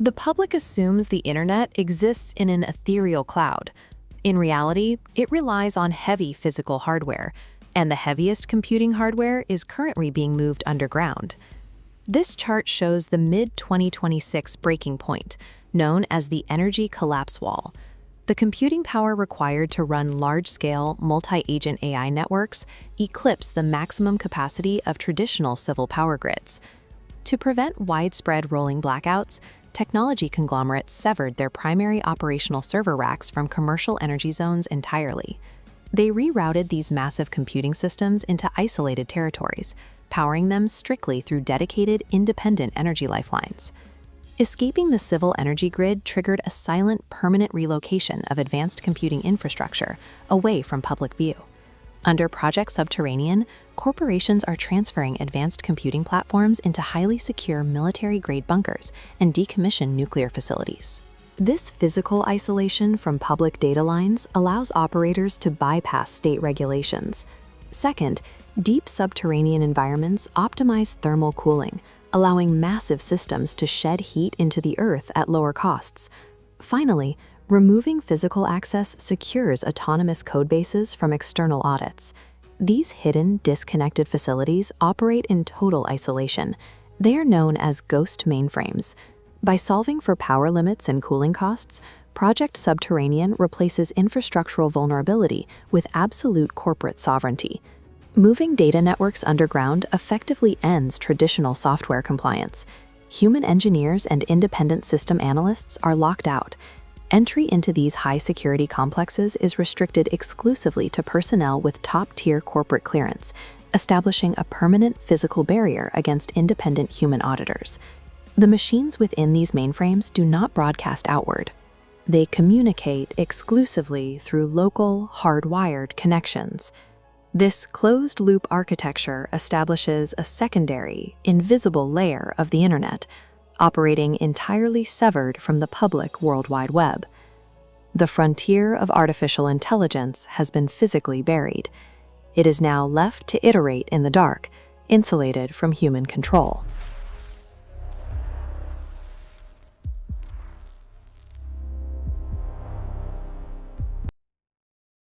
The public assumes the internet exists in an ethereal cloud. In reality, it relies on heavy physical hardware, and the heaviest computing hardware is currently being moved underground. This chart shows the mid-2026 breaking point, known as the energy collapse wall. The computing power required to run large-scale, multi-agent AI networks eclipse the maximum capacity of traditional civil power grids. To prevent widespread rolling blackouts, technology conglomerates severed their primary operational server racks from commercial energy zones entirely. They rerouted these massive computing systems into isolated territories, powering them strictly through dedicated, independent energy lifelines. Escaping the civil energy grid triggered a silent, permanent relocation of advanced computing infrastructure away from public view. Under Project Subterranean, corporations are transferring advanced computing platforms into highly secure military-grade bunkers and decommissioned nuclear facilities. This physical isolation from public data lines allows operators to bypass state regulations. Second, deep subterranean environments optimize thermal cooling, allowing massive systems to shed heat into the earth at lower costs. Finally, removing physical access secures autonomous codebases from external audits. These hidden, disconnected facilities operate in total isolation. They are known as ghost mainframes. By solving for power limits and cooling costs, Project Subterranean replaces infrastructural vulnerability with absolute corporate sovereignty. Moving data networks underground effectively ends traditional software compliance. Human engineers and independent system analysts are locked out. Entry into these high-security complexes is restricted exclusively to personnel with top-tier corporate clearance, establishing a permanent physical barrier against independent human auditors. The machines within these mainframes do not broadcast outward. They communicate exclusively through local, hardwired connections. This closed-loop architecture establishes a secondary, invisible layer of the internet, operating entirely severed from the public World Wide Web. The frontier of artificial intelligence has been physically buried. It is now left to iterate in the dark, insulated from human control.